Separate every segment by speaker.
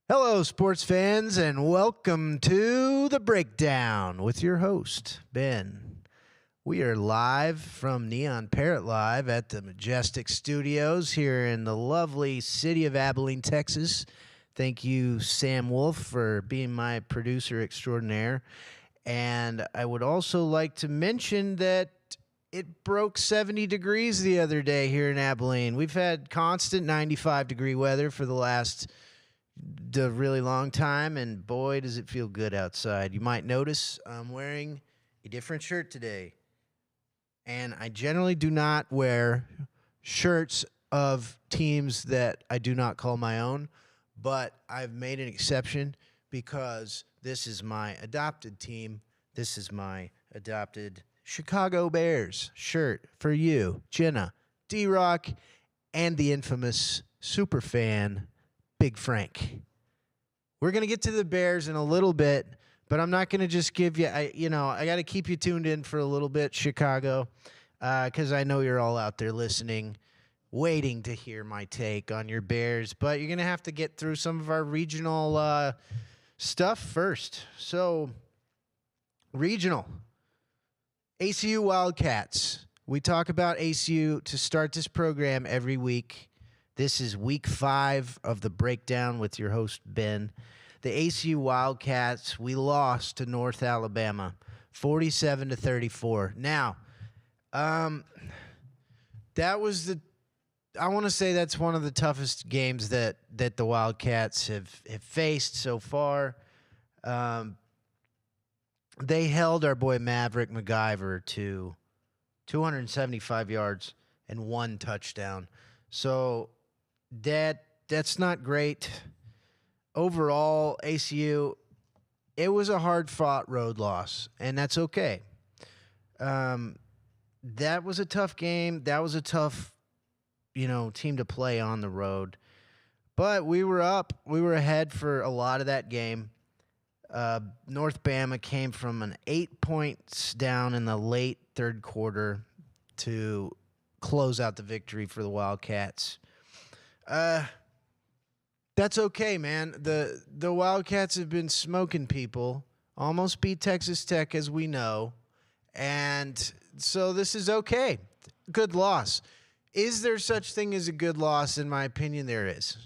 Speaker 1: Hello, sports fans, and welcome to The Breakdown with your host, Ben. We are live from Neon Parrot Live at the Majestic Studios here in the lovely city of Abilene, Texas. Thank you, Sam Wolf, for being my producer extraordinaire. And I would also like to mention that it broke 70 degrees the other day here in Abilene. We've had constant 95-degree weather for the really long time, and boy, does it feel good outside. You might notice I'm wearing a different shirt today, and I generally do not wear shirts of teams that I do not call my own, but I've made an exception because this is my adopted team. This is my adopted Chicago Bears shirt for you, Jenna, D-Rock, and the infamous superfan, Big Frank. We're going to get to the Bears in a little bit, but I'm not going to just give you, I got to keep you tuned in for a little bit, Chicago, because I know you're all out there listening, waiting to hear my take on your Bears, but you're going to have to get through some of our regional stuff first. So, regional. ACU Wildcats. We talk about ACU to start this program every week. This is week 5 of the breakdown with your host, Ben. The ACU Wildcats, we lost to North Alabama, 47-34. Now, that was I want to say that's one of the toughest games that the Wildcats have faced so far. They held our boy Maverick MacGyver to 275 yards and 1 touchdown. So that's not great. Overall, ACU, it was a hard-fought road loss, and that's okay. That was a tough game. That was a tough, team to play on the road. But we were up. We were ahead for a lot of that game. North Bama came from an 8 points down in the late third quarter to close out the victory for the Wildcats. That's okay, man. The Wildcats have been smoking people. Almost beat Texas Tech, as we know. And so this is okay. Good loss. Is there such thing as a good loss? In my opinion, there is.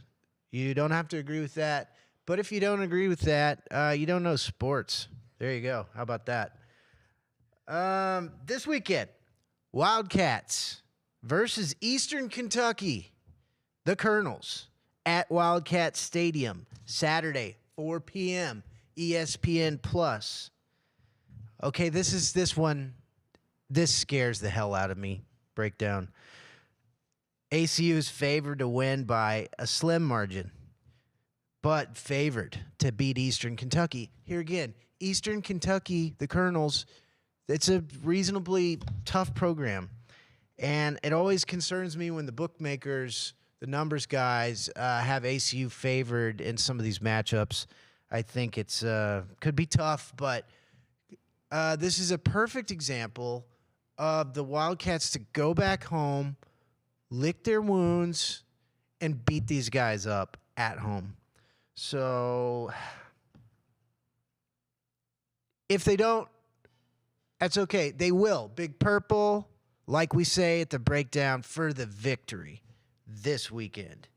Speaker 1: You don't have to agree with that. But if you don't agree with that, you don't know sports. There you go. How about that? This weekend, Wildcats versus Eastern Kentucky. The Colonels at Wildcat Stadium, Saturday, 4 p.m., ESPN Plus. Okay, this one scares the hell out of me. Breakdown. ACU is favored to win by a slim margin, but favored to beat Eastern Kentucky. Here again, Eastern Kentucky, the Colonels, it's a reasonably tough program. And it always concerns me when the bookmakers, the numbers guys, have ACU favored in some of these matchups. I think it's could be tough, but this is a perfect example of the Wildcats to go back home, lick their wounds, and beat these guys up at home. So if they don't, that's okay. They will. Big Purple, like we say at the breakdown, for the victory this weekend.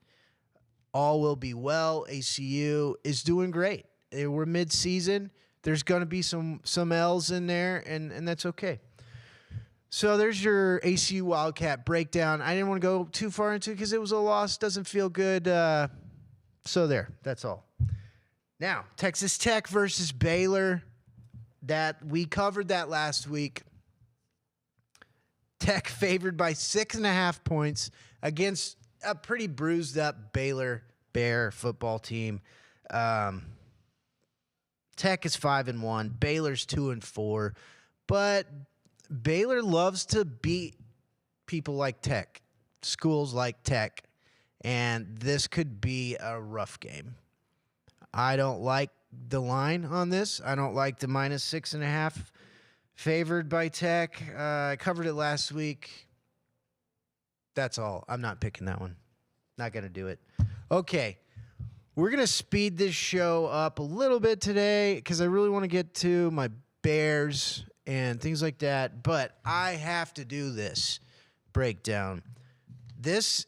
Speaker 1: All will be well. ACU is doing great. We're mid-season. There's going to be some L's in there, and that's okay. So there's your ACU Wildcat breakdown. I didn't want to go too far into it because it was a loss. Doesn't feel good. So there. That's all. Now, Texas Tech versus Baylor. That we covered that last week. Tech favored by 6.5 points against a pretty bruised up Baylor Bear football team. Tech is 5-1. Baylor's 2-4. But Baylor loves to beat people like Tech, schools like Tech, and this could be a rough game. I don't like the line on this. I don't like the minus 6.5 favored by Tech. I covered it last week. That's all. I'm not picking that one. Not going to do it. Okay. We're going to speed this show up a little bit today because I really want to get to my Bears and things like that. But I have to do this breakdown. This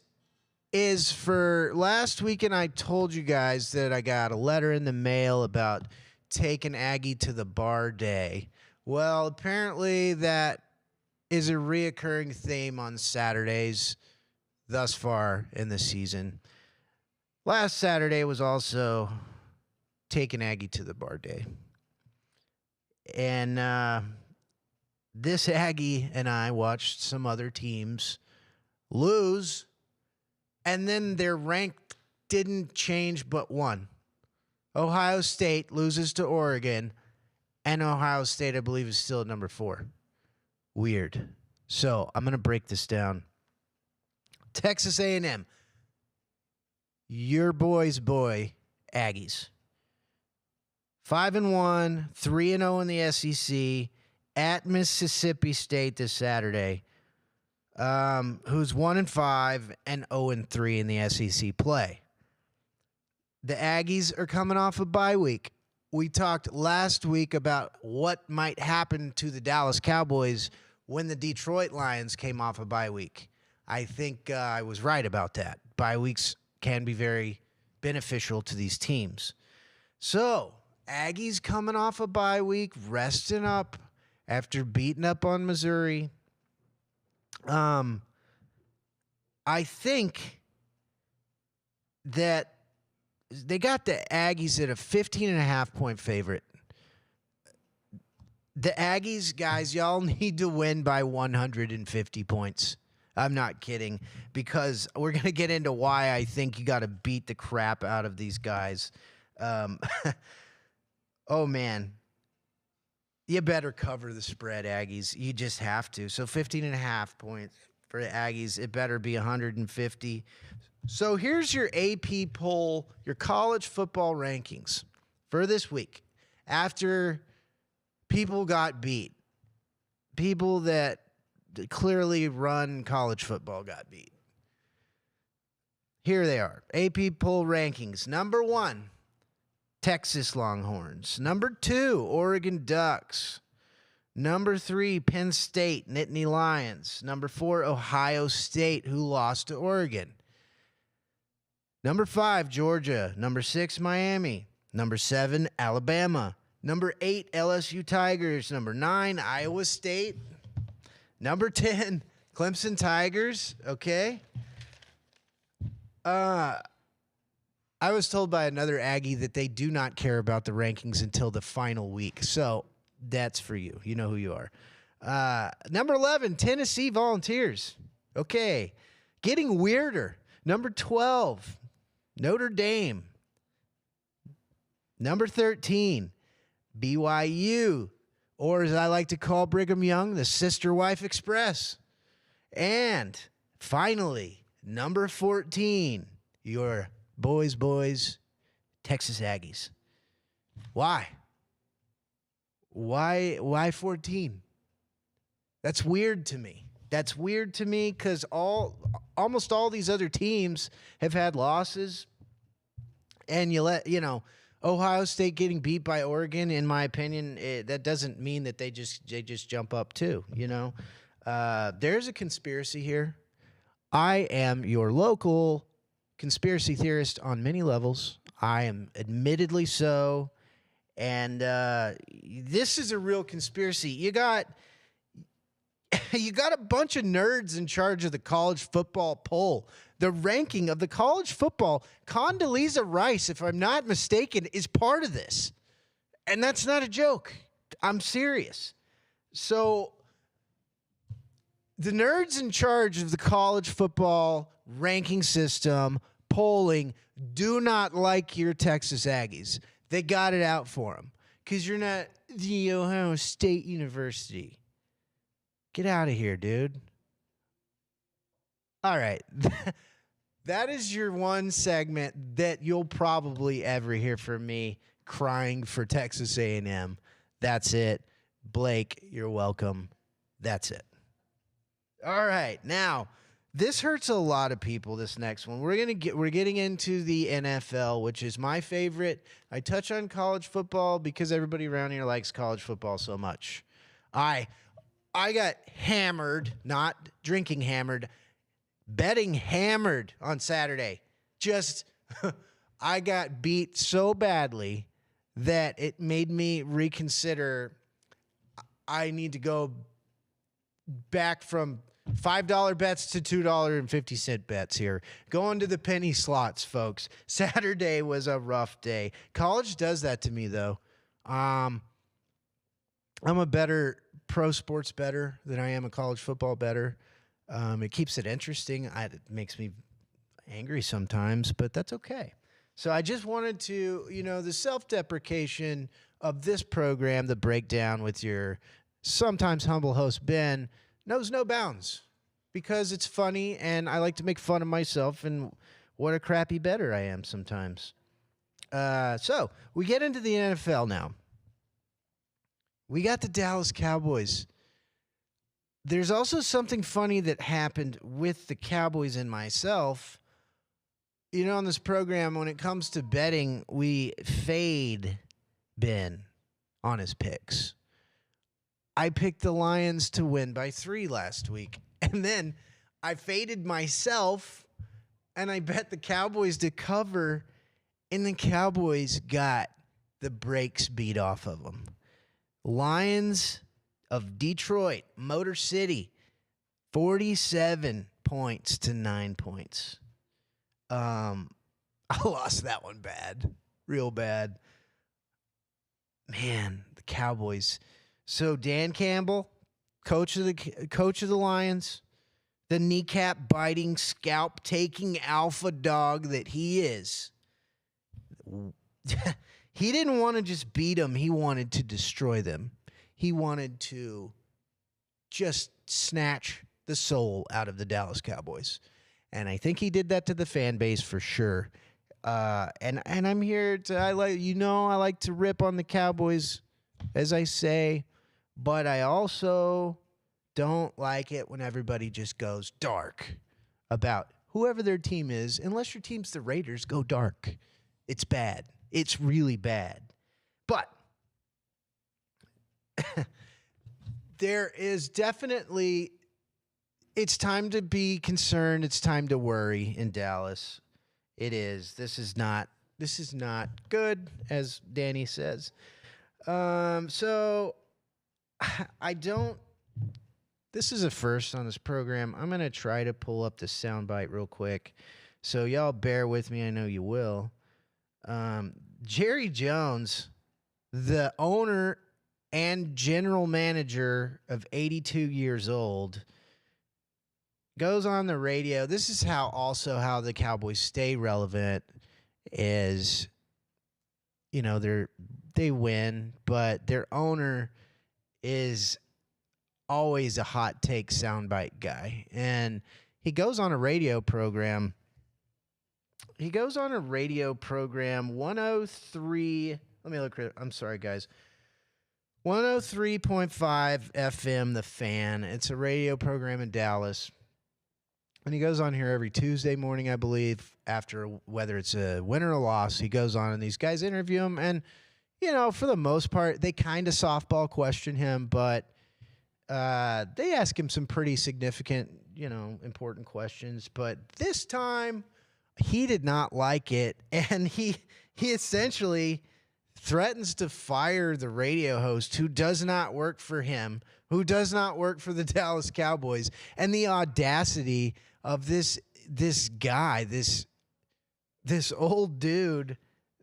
Speaker 1: is for last weekend. I told you guys that I got a letter in the mail about taking Aggie to the bar day. Well, apparently that is a reoccurring theme on Saturdays thus far in the season. Last Saturday was also taking Aggie to the bar day. And this Aggie and I watched some other teams lose, and then their rank didn't change but one. Ohio State loses to Oregon, and Ohio State, I believe, is still at number 4. Weird. So I'm going to break this down. Texas A&M. Your boy's boy, Aggies. 5-1, 3-0 in the SEC at Mississippi State this Saturday. Who's 1-5 and 0-3 in the SEC play. The Aggies are coming off a bye week. We talked last week about what might happen to the Dallas Cowboys when the Detroit Lions came off a bye week. I think I was right about that. Bye weeks can be very beneficial to these teams. So, Aggies coming off a bye week, resting up after beating up on Missouri. I think that they got the Aggies at a 15.5-point favorite. The Aggies, guys, y'all need to win by 150 points. I'm not kidding, because we're going to get into why I think you got to beat the crap out of these guys. Oh, man. You better cover the spread, Aggies. You just have to. So 15.5 points for the Aggies. It better be 150. So here's your AP poll, your college football rankings for this week. After people got beat, people that clearly run college football got beat. Here they are. AP poll rankings. Number 1, Texas Longhorns. Number 2, Oregon Ducks. Number 3, Penn State, Nittany Lions. Number 4, Ohio State, who lost to Oregon. Number 5, Georgia. Number 6, Miami. Number 7, Alabama. Number 8, LSU Tigers. Number 9, Iowa State. Number 10, Clemson Tigers. Okay. I was told by another Aggie that they do not care about the rankings until the final week. So that's for you. You know who you are. Number 11, Tennessee Volunteers. Okay. Getting weirder. Number 12, Notre Dame. Number 13, BYU. Or as I like to call Brigham Young, the Sister Wife Express. And finally, number 14, your boys, Texas Aggies. Why? Why 14? That's weird to me. That's weird to me because almost all these other teams have had losses. And Ohio State getting beat by Oregon, in my opinion, that doesn't mean that they just jump up too. There's a conspiracy here. I am your local conspiracy theorist on many levels. I am admittedly so, and this is a real conspiracy. You got a bunch of nerds in charge of the college football poll. The ranking of the college football, Condoleezza Rice, if I'm not mistaken, is part of this. And that's not a joke. I'm serious. So the nerds in charge of the college football ranking system, polling, do not like your Texas Aggies. They got it out for them because you're not the Ohio State University. Get out of here, dude. All right. That is your one segment that you'll probably ever hear from me crying for Texas A&M. That's it. Blake, you're welcome. That's it. All right. Now, This hurts a lot of people. This next one, we're getting into the NFL, which is my favorite. I touch on college football because everybody around here likes college football so much. I got hammered, not drinking hammered, betting hammered on Saturday. Just I got beat so badly that it made me reconsider. I need to go back from $5 bets to $2.50 bets here. Going to the penny slots, folks. Saturday was a rough day. College does that to me, though. I'm a better pro sports bettor than I am a college football bettor. It keeps it interesting. It makes me angry sometimes, but that's okay. So I just wanted to, the self-deprecation of this program, the breakdown with your sometimes humble host, Ben, knows no bounds because it's funny and I like to make fun of myself and what a crappy bettor I am sometimes. So we get into the NFL now. We got the Dallas Cowboys. There's also something funny that happened with the Cowboys and myself. On this program, when it comes to betting, we fade Ben on his picks. I picked the Lions to win by 3 last week. And then I faded myself and I bet the Cowboys to cover. And the Cowboys got the brakes beat off of them. Lions of Detroit, Motor City, 47 points to 9 points. I lost that one bad, real bad. Man, the Cowboys. So Dan Campbell, coach of the Lions, the kneecap biting, scalp taking alpha dog that he is. He didn't want to just beat them. He wanted to destroy them. He wanted to just snatch the soul out of the Dallas Cowboys. And I think he did that to the fan base for sure. And I'm here to I like to rip on the Cowboys, as I say, but I also don't like it when everybody just goes dark about whoever their team is. Unless your team's the Raiders, go dark. It's bad. It's really bad. But there is definitely, it's time to be concerned. It's time to worry in Dallas. It is. This is not good, as Danny says. So this is a first on this program. I'm going to try to pull up the soundbite real quick. So y'all bear with me. I know you will. Jerry Jones, the owner and general manager of 82 years old, goes on the radio. This is how the Cowboys stay relevant is, they win, but their owner is always a hot take soundbite guy. And he goes on a radio program. 103. Let me look. I'm sorry, guys. 103.5 FM, The Fan. It's a radio program in Dallas. And he goes on here every Tuesday morning, I believe, after whether it's a win or a loss. He goes on and these guys interview him. And, for the most part, they kind of softball question him, but they ask him some pretty significant, important questions. But this time, he did not like it. And he essentially threatens to fire the radio host who does not work for him, who does not work for the Dallas Cowboys. And the audacity of this guy, this old dude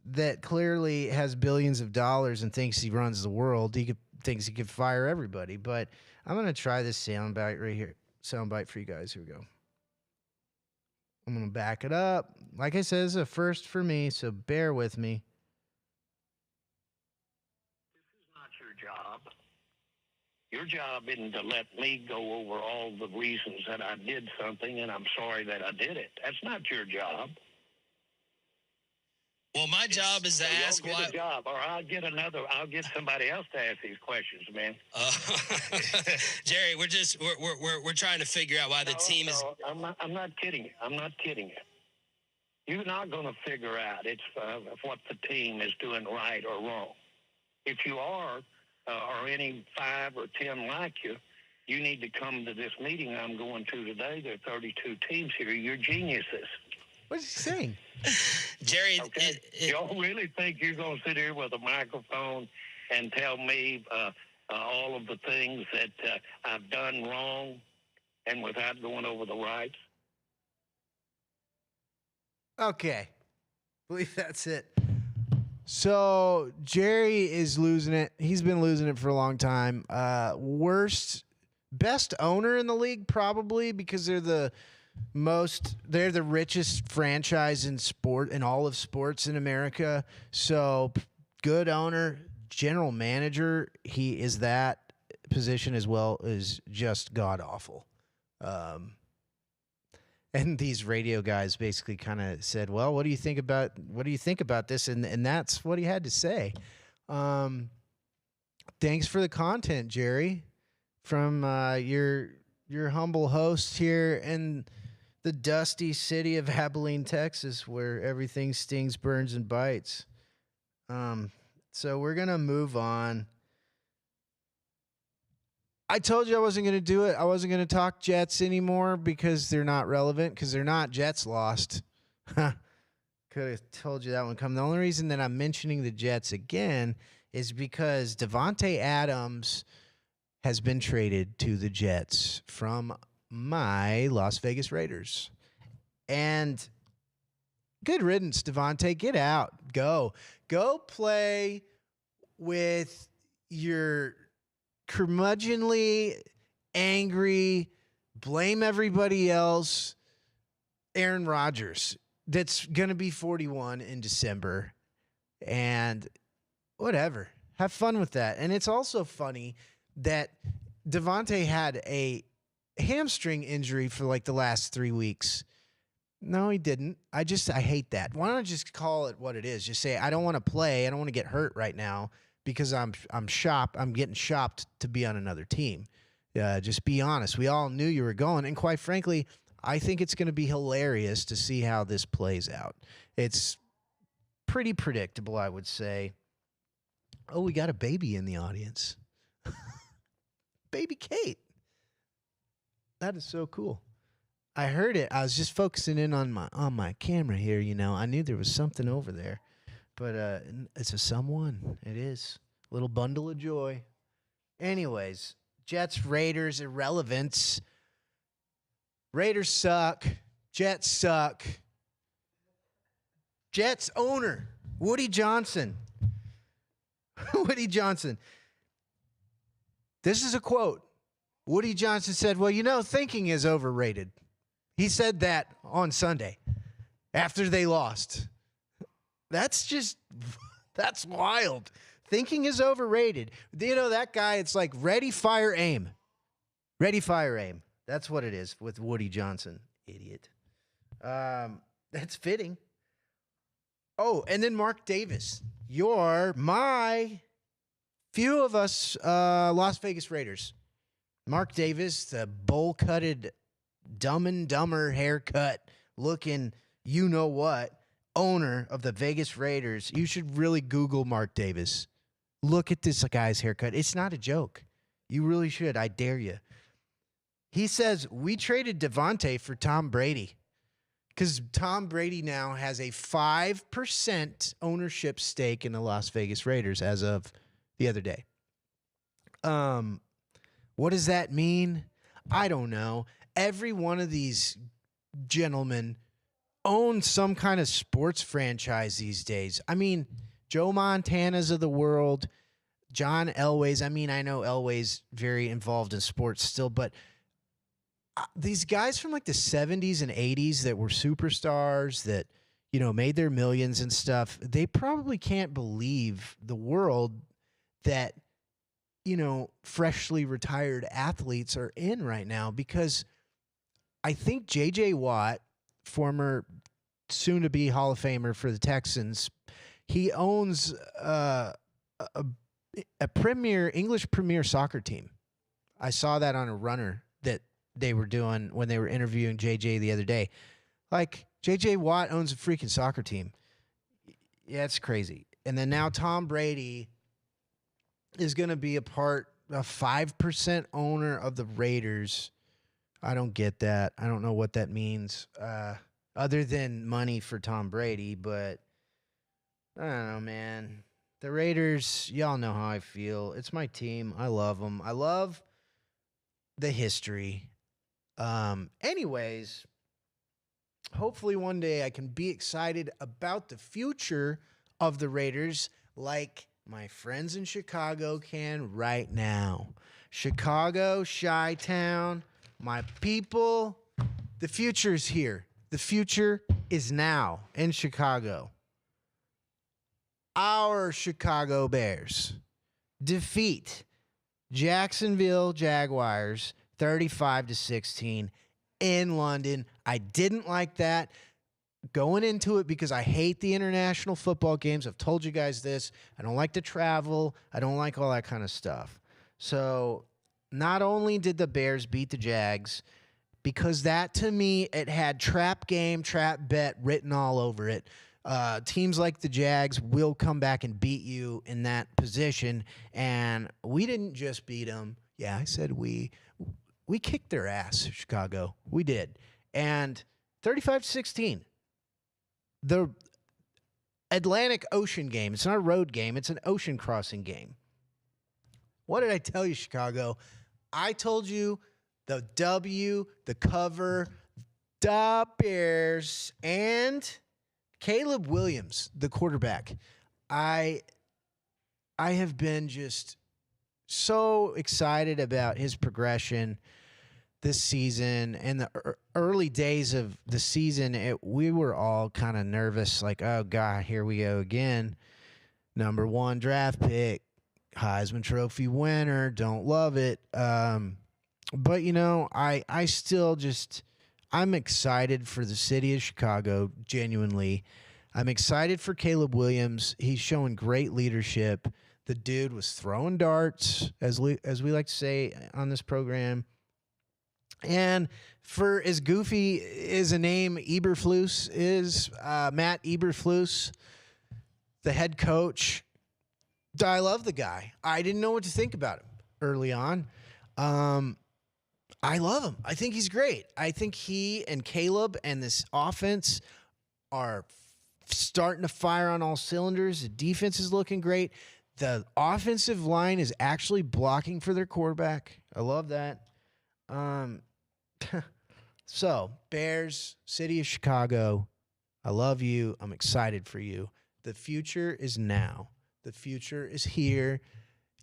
Speaker 1: that clearly has billions of dollars and thinks he runs the world. Thinks he could fire everybody. But I'm going to try this soundbite right here. Soundbite for you guys. Here we go. I'm going to back it up. Like I said, it's a first for me, so bear with me.
Speaker 2: Job. Your job isn't to let me go over all the reasons that I did something and I'm sorry that I did it. That's not your job.
Speaker 3: Well, my job is to ask
Speaker 2: why.
Speaker 3: why.
Speaker 2: A job, or I'll get somebody else to ask these questions, man.
Speaker 3: Jerry, we're trying to figure out why the team is.
Speaker 2: I'm not kidding you. I'm not kidding you. You're not going to figure out what the team is doing right or wrong. If you are, or any 5 or 10 like you, you need to come to this meeting I'm going to today. There are 32 teams here. You're geniuses.
Speaker 1: What is he saying?
Speaker 3: Jerry,
Speaker 2: okay. Y'all really think you're going to sit here with a microphone and tell me all of the things that I've done wrong and without going over the rights?
Speaker 1: Okay. I believe that's it. So Jerry is losing it. He's been losing it for a long time. Best owner in the league, probably, because they're the richest franchise in all of sports in America. So good owner, general manager. He is that position as well, is just god awful. And these radio guys basically kind of said, well, what do you think about this? And that's what he had to say. Thanks for the content, Jerry, from your humble host here in the dusty city of Abilene, Texas, where everything stings, burns, and bites. So we're going to move on. I told you I wasn't going to do it. I wasn't going to talk Jets anymore because they're not relevant, because they're not. Jets lost. Could have told you that one coming. The only reason that I'm mentioning the Jets again is because Davante Adams has been traded to the Jets from my Las Vegas Raiders. And good riddance, Davante. Get out. Go play with your curmudgeonly, angry, blame everybody else Aaron Rodgers that's going to be 41 in December. And whatever. Have fun with that. And it's also funny that Davante had a hamstring injury for like the last 3 weeks. No, he didn't. I hate that. Why don't I just call it what it is? Just say, I don't want to play. I don't want to get hurt right now because I'm getting shopped to be on another team. Just be honest. We all knew you were going. And quite frankly, I think it's going to be hilarious to see how this plays out. It's pretty predictable, I would say. Oh, we got a baby in the audience. Baby Kate. That is so cool. I heard it. I was just focusing in on my camera here, you know. I knew there was something over there. But it's a someone. It is. A little bundle of joy. Anyways, Jets, Raiders, irrelevance. Raiders suck. Jets suck. Jets owner, Woody Johnson. Woody Johnson. This is a quote. Woody Johnson said, well, you know, thinking is overrated. He said that on Sunday after they lost. That's wild. Thinking is overrated. You know, that guy, it's like ready, fire, aim. Ready, fire, aim. That's what it is with Woody Johnson. Idiot. That's fitting. Oh, and then Mark Davis. You're my few of us Las Vegas Raiders. Mark Davis, the bowl-cutted, Dumb and Dumber haircut looking you-know-what, owner of the Vegas Raiders. You should really Google Mark Davis. Look at this guy's haircut. It's not a joke. You really should. I dare you. He says, we traded Davante for Tom Brady because Tom Brady now has a 5% ownership stake in the Las Vegas Raiders as of the other day. What does that mean? I don't know. Every one of these gentlemen owns some kind of sports franchise these days. I mean, Joe Montana's of the world, John Elway's. I mean, I know Elway's very involved in sports still, but these guys from like the 70s and 80s that were superstars that, you know, made their millions and stuff, they probably can't believe the world that, you know, freshly retired athletes are in right now, because I think J.J. Watt, former soon to be Hall of Famer for the Texans. He owns a English Premier Soccer team. I saw that on a runner that they were doing when they were interviewing JJ the other day. Like, JJ Watt owns a freaking soccer team. Yeah, it's crazy. And then now Tom Brady is going to be a 5% owner of the Raiders. I don't get that. I don't know what that means other than money for Tom Brady, but I don't know, man. The Raiders, y'all know how I feel. It's my team. I love them. I love the history. Anyways, hopefully one day I can be excited about the future of the Raiders like my friends in Chicago can right now. Chicago, Chi-Town, my people, the future is here. The future is now in Chicago. Our Chicago Bears defeat Jacksonville Jaguars 35-16 in London. I didn't like that going into it because I hate the international football games. I've told you guys this. I don't like to travel. I don't like all that kind of stuff. So not only did the Bears beat the Jags, because that to me, it had trap game, trap bet written all over it. Teams like the Jags will come back and beat you in that position. And we didn't just beat them. Yeah, I said we kicked their ass, Chicago. We did. And 35-16. The Atlantic Ocean game. It's not a road game. It's an ocean crossing game. What did I tell you, Chicago? I told you the W, the cover, the Bears, and Caleb Williams, the quarterback. I have been just so excited about his progression this season. And the early days of the season, we were all kind of nervous, like, oh, God, here we go again. Number 1 draft pick, Heisman Trophy winner, don't love it. But, you know, I still just – I'm excited for the city of Chicago, genuinely. I'm excited for Caleb Williams. He's showing great leadership. The dude was throwing darts, as we like to say on this program. And for as goofy as a name Eberflus is, Matt Eberflus, the head coach, I love the guy. I didn't know what to think about him early on. I love him. I think he's great. I think he and Caleb and this offense are starting to fire on all cylinders. The defense is looking great. The offensive line is actually blocking for their quarterback. I love that. So, Bears, city of Chicago, I love you. I'm excited for you. The future is now. The future is here.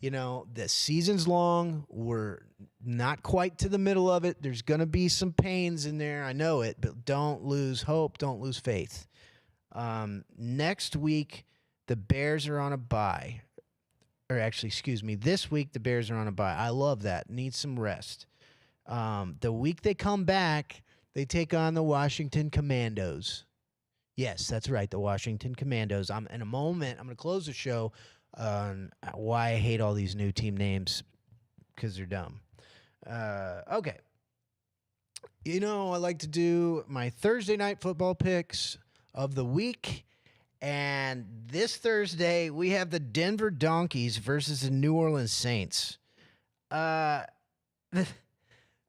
Speaker 1: You know, the season's long. We're not quite to the middle of it. There's going to be some pains in there. I know it, but don't lose hope. Don't lose faith. Next week, the Bears are on a bye. Or actually, excuse me, this week the Bears are on a bye. I love that. Need some rest. The week they come back, they take on the Washington Commandos. Yes, that's right, the Washington Commandos. In a moment, I'm going to close the show on why I hate all these new team names, because they're dumb. Okay. You know, I like to do my Thursday night football picks of the week. And this Thursday, we have the Denver Donkeys versus the New Orleans Saints.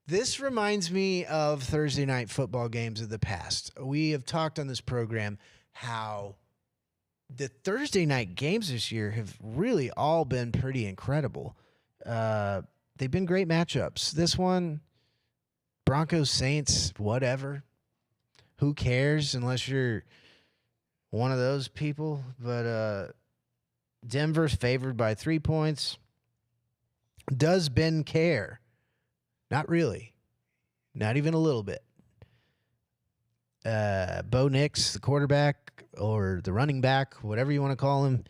Speaker 1: This reminds me of Thursday night football games of the past. We have talked on this program how the Thursday night games this year have really all been pretty incredible. They've been great matchups. This one, Broncos, Saints, whatever. Who cares unless you're one of those people? But Denver's favored by 3 points. Does Ben care? Not really. Not even a little bit. Bo Nix, the quarterback or the running back, whatever you want to call him,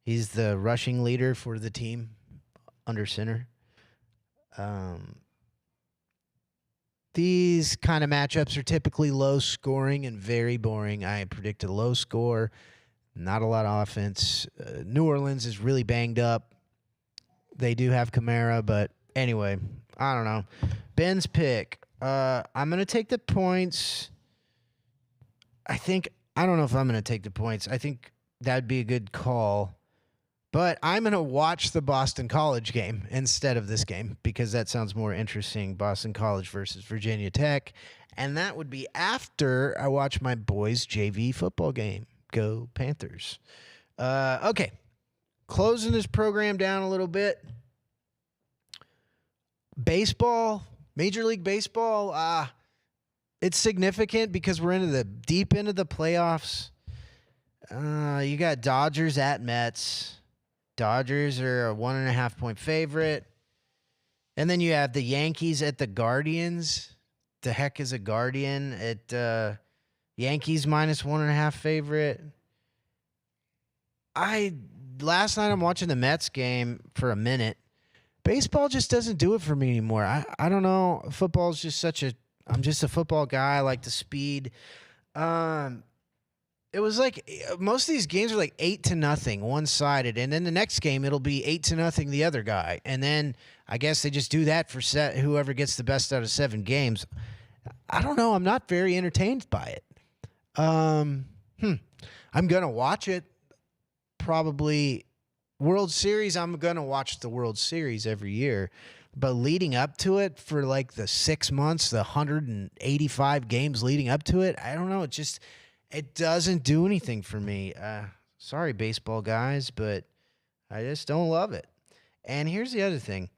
Speaker 1: he's the rushing leader for the team under center. These kind of matchups are typically low scoring and very boring. I predict a low score, not a lot of offense. New Orleans is really banged up. They do have Kamara, but anyway, I don't know. Ben's pick. I'm going to take the points. I don't know if I'm going to take the points. I think that'd be a good call. But I'm going to watch the Boston College game instead of this game because that sounds more interesting. Boston College versus Virginia Tech. And that would be after I watch my boys' JV football game. Go Panthers. Okay. Closing this program down a little bit. Baseball, Major League Baseball, it's significant because we're into the deep end of the playoffs. You got Dodgers at Mets. Dodgers are a 1.5-point favorite. And then you have the Yankees at the Guardians. The heck is a Guardian at Yankees minus 1.5 favorite. Last night I'm watching the Mets game for a minute. Baseball just doesn't do it for me anymore. I don't know. Football's just I'm just a football guy. I like the speed. It was like most of these games are like 8-0, one-sided, and then the next game it'll be 8-0 the other guy, and then I guess they just do that for whoever gets the best out of 7 games. I don't know. I'm not very entertained by it. I'm gonna watch it. Probably World Series. I'm gonna watch the World Series every year, but leading up to it for like the 6 months, the 185 games leading up to it, I don't know. It doesn't do anything for me. Sorry, baseball guys, but I just don't love it. And here's the other thing.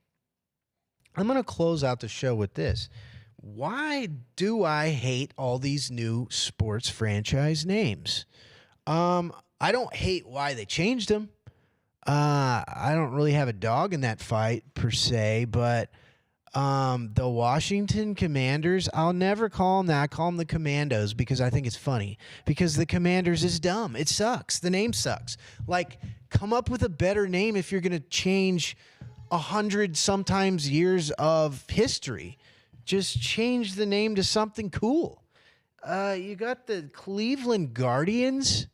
Speaker 1: I'm going to close out the show with this. Why do I hate all these new sports franchise names? I don't hate why they changed them. I don't really have a dog in that fight per se, but the Washington Commanders, I'll never call them that. I call them the Commandos because I think it's funny. Because the Commanders is dumb. It sucks. The name sucks. Like, come up with a better name if you're going to change 100 sometimes years of history. Just change the name to something cool. You got the Cleveland Guardians.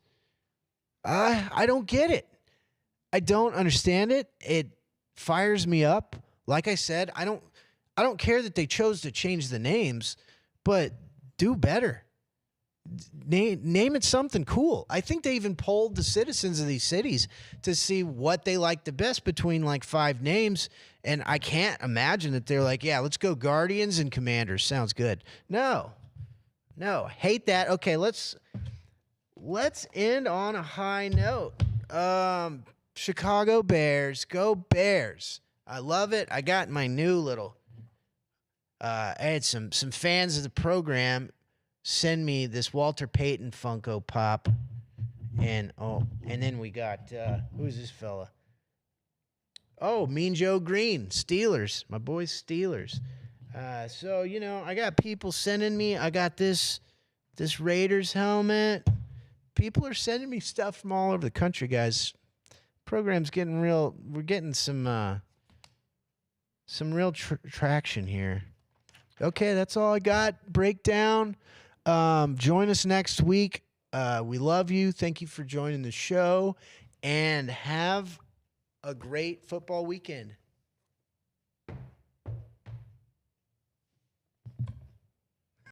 Speaker 1: I don't get it. I don't understand it. It fires me up. Like I said, I don't care that they chose to change the names, but do better. Name it something cool. I think they even polled the citizens of these cities to see what they like the best between like 5 names, and I can't imagine that they're like, yeah, let's go Guardians and Commanders. Sounds good. No, hate that. Okay, let's end on a high note. Chicago Bears, go Bears. I love it. I got my new little I had some fans of the program send me this Walter Payton Funko Pop. And then we got who's this fella? Oh, Mean Joe Green, Steelers. My boys Steelers. So, I got people sending me. I got this Raiders helmet. People are sending me stuff from all over the country, guys. Program's getting real. We're getting some real traction here. Okay, that's all I got. Breakdown. Join us next week. We love you. Thank you for joining the show, and have a great football weekend.